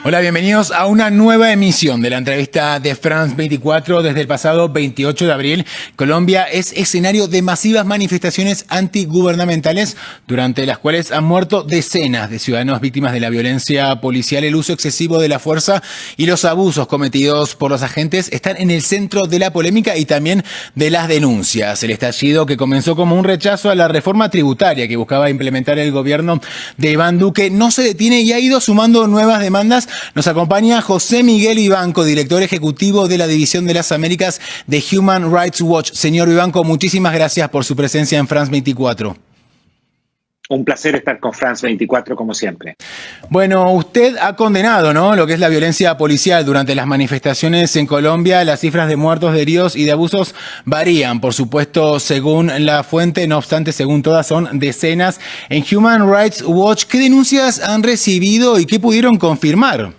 Hola, bienvenidos a una nueva emisión de la entrevista de France 24. Desde el pasado 28 de abril, Colombia es escenario de masivas manifestaciones antigubernamentales, durante las cuales han muerto decenas de ciudadanos víctimas de la violencia policial. El uso excesivo de la fuerza y los abusos cometidos por los agentes están en el centro de la polémica y también de las denuncias. El estallido, que comenzó como un rechazo a la reforma tributaria que buscaba implementar el gobierno de Iván Duque, no se detiene y ha ido sumando nuevas demandas. Nos acompaña José Miguel Vivanco, director ejecutivo de la División de las Américas de Human Rights Watch. Señor Vivanco, muchísimas gracias por su presencia en France 24. Un placer estar con France 24 como siempre. Bueno, usted ha condenado, ¿no?, lo que es la violencia policial durante las manifestaciones en Colombia. Las cifras de muertos, de heridos y de abusos varían, por supuesto, según la fuente. No obstante, según todas, son decenas. En Human Rights Watch, ¿qué denuncias han recibido y qué pudieron confirmar?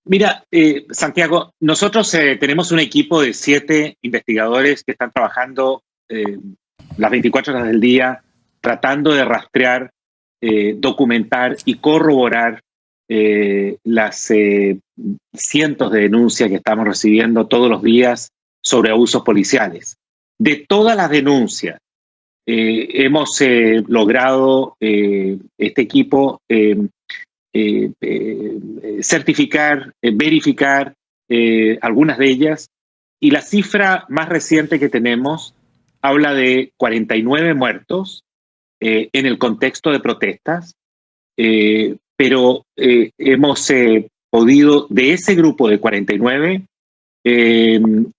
Mira, Santiago, nosotros tenemos un equipo de 7 investigadores que están trabajando las 24 horas del día, tratando de rastrear, documentar y corroborar las cientos de denuncias que estamos recibiendo todos los días sobre abusos policiales. De todas las denuncias, hemos logrado, este equipo, certificar, verificar algunas de ellas, y la cifra más reciente que tenemos habla de 49 muertos en el contexto de protestas, pero hemos podido, de ese grupo de 49,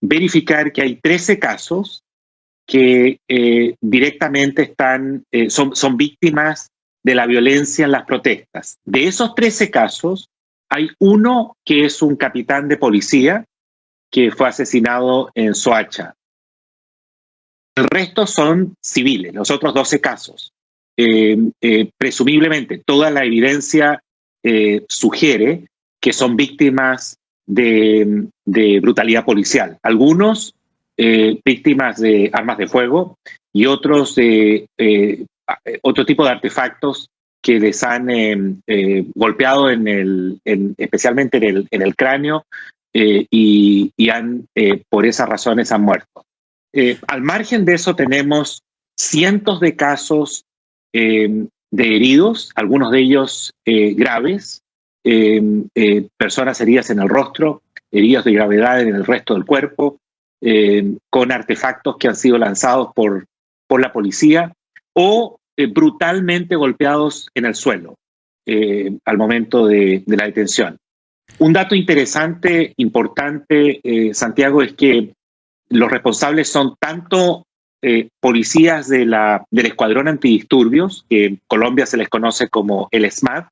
verificar que hay 13 casos que directamente son víctimas de la violencia en las protestas. De esos 13 casos, hay uno que es un capitán de policía que fue asesinado en Soacha. El resto son civiles, los otros 12 casos. Presumiblemente, toda la evidencia sugiere que son víctimas de brutalidad policial. Algunos víctimas de armas de fuego y otros de otro tipo de artefactos que les han golpeado especialmente en el cráneo, y por esas razones han muerto. Al margen de eso, tenemos cientos de casos de heridos, algunos de ellos graves, personas heridas en el rostro, heridas de gravedad en el resto del cuerpo, con artefactos que han sido lanzados por la policía o brutalmente golpeados en el suelo al momento de la detención. Un dato interesante, importante, Santiago, es que los responsables son tanto policías del Escuadrón Antidisturbios, que en Colombia se les conoce como el SMAT,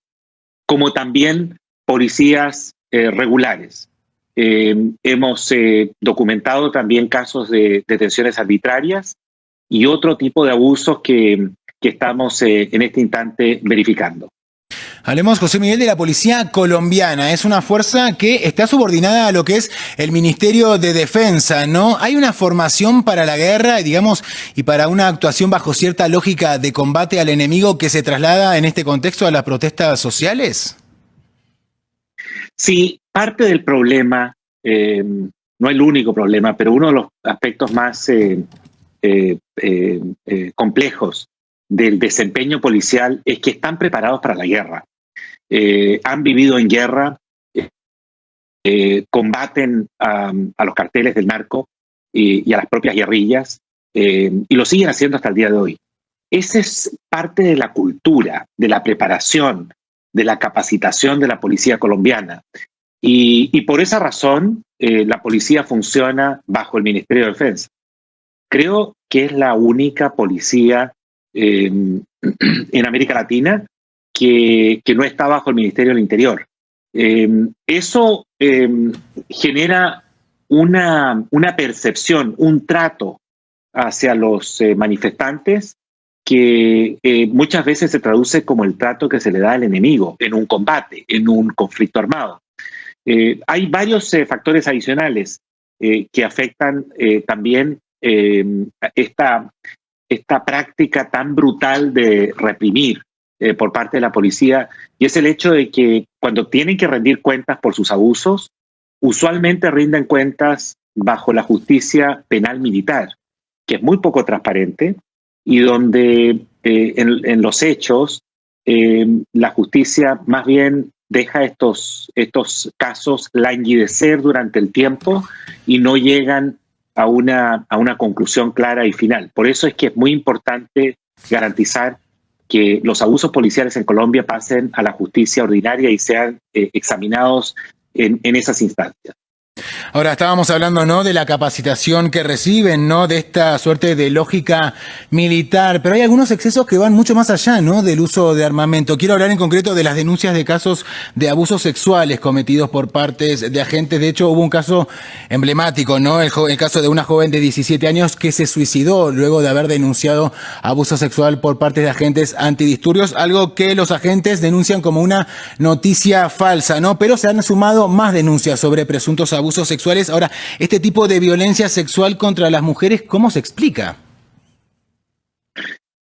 como también policías regulares. Hemos documentado también casos de detenciones arbitrarias y otro tipo de abusos que estamos en este instante verificando. Hablemos, José Miguel, de la policía colombiana. Es una fuerza que está subordinada a lo que es el Ministerio de Defensa, ¿no? ¿Hay una formación para la guerra, digamos, y para una actuación bajo cierta lógica de combate al enemigo que se traslada en este contexto a las protestas sociales? Sí, parte del problema, no el único problema, pero uno de los aspectos más complejos del desempeño policial es que están preparados para la guerra. Han vivido en guerra, combaten a los carteles del narco y a las propias guerrillas, y lo siguen haciendo hasta el día de hoy. Esa es parte de la cultura, de la preparación, de la capacitación de la policía colombiana. Y por esa razón, la policía funciona bajo el Ministerio de Defensa. Creo que es la única policía en América Latina que no está bajo el Ministerio del Interior. Eso genera una percepción, un trato hacia los manifestantes que muchas veces se traduce como el trato que se le da al enemigo en un combate, en un conflicto armado. Hay varios factores adicionales que afectan también esta práctica tan brutal de reprimir por parte de la policía, y es el hecho de que cuando tienen que rendir cuentas por sus abusos, usualmente rinden cuentas bajo la justicia penal militar, que es muy poco transparente y donde en los hechos la justicia más bien deja estos casos languidecer durante el tiempo y no llegan a una conclusión clara y final. Por eso es que es muy importante garantizar que los abusos policiales en Colombia pasen a la justicia ordinaria y sean examinados en esas instancias. Ahora estábamos hablando, ¿no?, de la capacitación que reciben, ¿no?, de esta suerte de lógica militar, pero hay algunos excesos que van mucho más allá, ¿no?, del uso de armamento. Quiero hablar en concreto de las denuncias de casos de abusos sexuales cometidos por partes de agentes. De hecho, hubo un caso emblemático, ¿no?, el caso de una joven de 17 años que se suicidó luego de haber denunciado abuso sexual por parte de agentes antidisturbios, algo que los agentes denuncian como una noticia falsa, ¿no?, pero se han sumado más denuncias sobre presuntos abusos sexuales. Ahora, este tipo de violencia sexual contra las mujeres, ¿cómo se explica?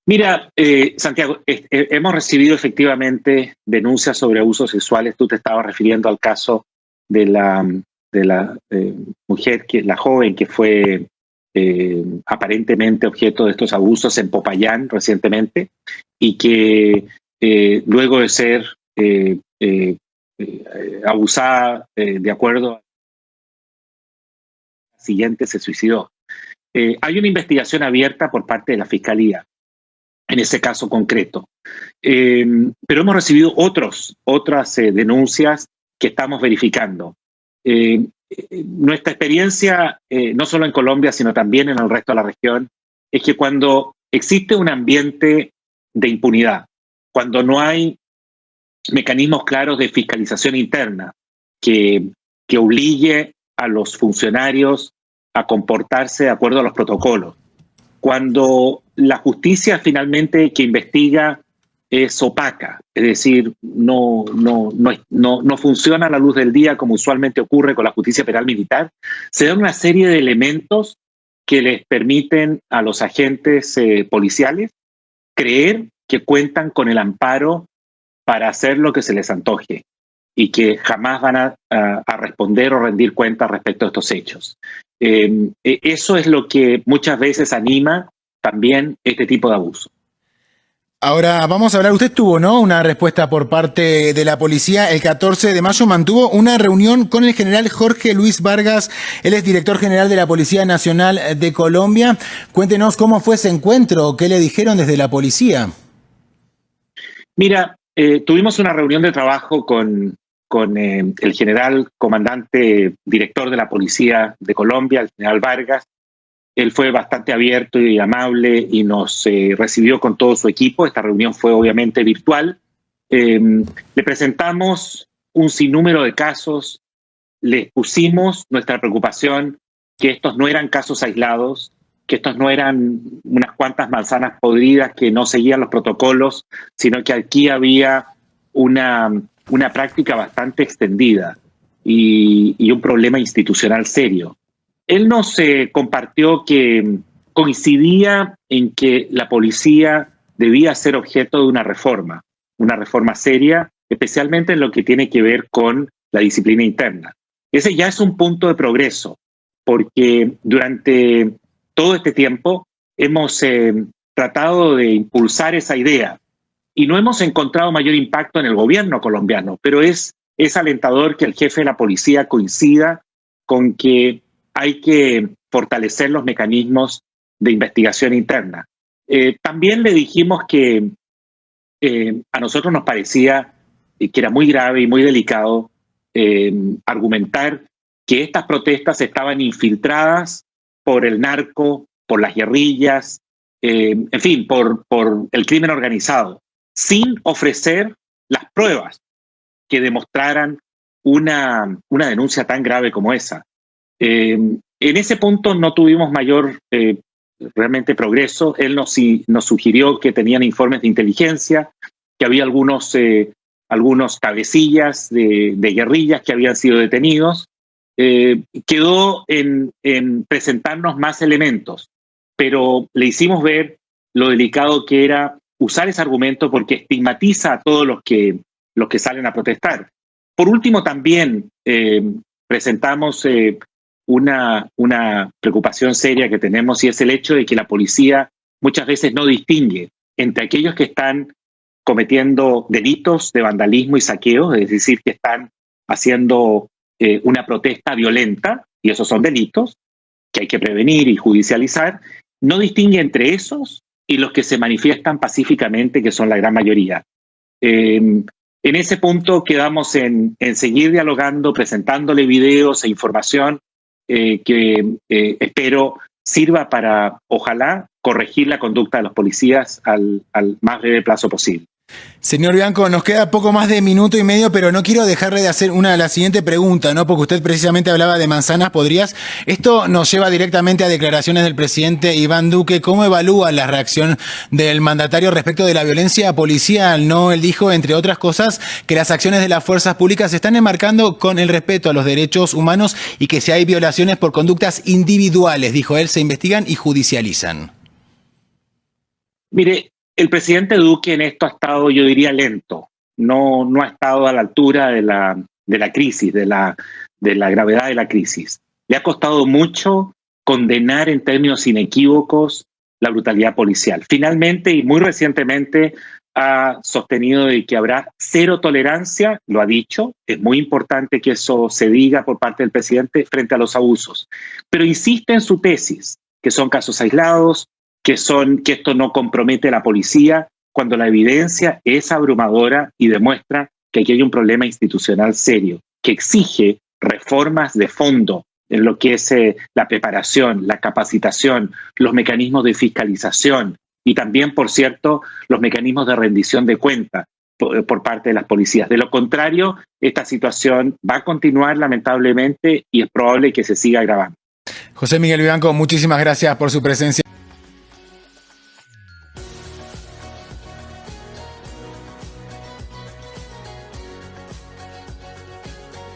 Mira, Santiago, hemos recibido efectivamente denuncias sobre abusos sexuales. Tú te estabas refiriendo al caso de la mujer, la joven que fue aparentemente objeto de estos abusos en Popayán recientemente y que luego de ser abusada de acuerdo siguiente se suicidó. Hay una investigación abierta por parte de la Fiscalía en ese caso concreto, pero hemos recibido otras denuncias que estamos verificando. Nuestra experiencia, no solo en Colombia, sino también en el resto de la región, es que cuando existe un ambiente de impunidad, cuando no hay mecanismos claros de fiscalización interna que obligue a los funcionarios a comportarse de acuerdo a los protocolos. Cuando la justicia finalmente que investiga es opaca, es decir, no funciona a la luz del día como usualmente ocurre con la justicia penal militar, se dan una serie de elementos que les permiten a los agentes policiales creer que cuentan con el amparo para hacer lo que se les antoje y que jamás van a responder o rendir cuentas respecto a estos hechos. Eso es lo que muchas veces anima también este tipo de abuso. Ahora vamos a hablar, usted tuvo, ¿no?, una respuesta por parte de la policía. El 14 de mayo mantuvo una reunión con el general Jorge Luis Vargas, él es director general de la Policía Nacional de Colombia. Cuéntenos cómo fue ese encuentro, qué le dijeron desde la policía. Mira, tuvimos una reunión de trabajo con el general comandante director de la Policía de Colombia, el general Vargas. Él fue bastante abierto y amable y nos recibió con todo su equipo. Esta reunión fue obviamente virtual. Le presentamos un sinnúmero de casos, le expusimos nuestra preocupación, que estos no eran casos aislados, que estos no eran unas cuantas manzanas podridas que no seguían los protocolos, sino que aquí había una práctica bastante extendida y un problema institucional serio. Él nos compartió que coincidía en que la policía debía ser objeto de una reforma seria, especialmente en lo que tiene que ver con la disciplina interna. Ese ya es un punto de progreso, porque durante todo este tiempo hemos tratado de impulsar esa idea y no hemos encontrado mayor impacto en el gobierno colombiano, pero es alentador que el jefe de la policía coincida con que hay que fortalecer los mecanismos de investigación interna. También le dijimos que a nosotros nos parecía que era muy grave y muy delicado argumentar que estas protestas estaban infiltradas por el narco, por las guerrillas, en fin, por el crimen organizado, sin ofrecer las pruebas que demostraran una denuncia tan grave como esa. En ese punto no tuvimos mayor realmente progreso. Él nos sugirió que tenían informes de inteligencia, que había algunos cabecillas de guerrillas que habían sido detenidos. Quedó en presentarnos más elementos, pero le hicimos ver lo delicado que era usar ese argumento porque estigmatiza a todos los que salen a protestar. Por último, también presentamos una preocupación seria que tenemos, y es el hecho de que la policía muchas veces no distingue entre aquellos que están cometiendo delitos de vandalismo y saqueo, es decir, que están haciendo una protesta violenta, y esos son delitos que hay que prevenir y judicializar, no distingue entre esos y los que se manifiestan pacíficamente, que son la gran mayoría. En ese punto quedamos en seguir dialogando, presentándole videos e información que espero sirva para, ojalá, corregir la conducta de los policías al más breve plazo posible. Señor Bianco, nos queda poco más de minuto y medio, pero no quiero dejarle de hacer la siguiente pregunta, ¿no? Porque usted precisamente hablaba de manzanas podridas. Esto nos lleva directamente a declaraciones del presidente Iván Duque. ¿Cómo evalúa la reacción del mandatario respecto de la violencia policial? ¿No? Él dijo, entre otras cosas, que las acciones de las fuerzas públicas se están enmarcando con el respeto a los derechos humanos y que si hay violaciones por conductas individuales, dijo él, se investigan y judicializan. Mire, el presidente Duque en esto ha estado, yo diría, lento. No ha estado a la altura de la crisis, de la gravedad de la crisis. Le ha costado mucho condenar en términos inequívocos la brutalidad policial. Finalmente, y muy recientemente, ha sostenido de que habrá cero tolerancia, lo ha dicho. Es muy importante que eso se diga por parte del presidente frente a los abusos. Pero insiste en su tesis, que son casos aislados, que esto no compromete a la policía, cuando la evidencia es abrumadora y demuestra que aquí hay un problema institucional serio, que exige reformas de fondo en lo que es la preparación, la capacitación, los mecanismos de fiscalización y también, por cierto, los mecanismos de rendición de cuentas por parte de las policías. De lo contrario, esta situación va a continuar lamentablemente y es probable que se siga agravando. José Miguel Bianco, muchísimas gracias por su presencia.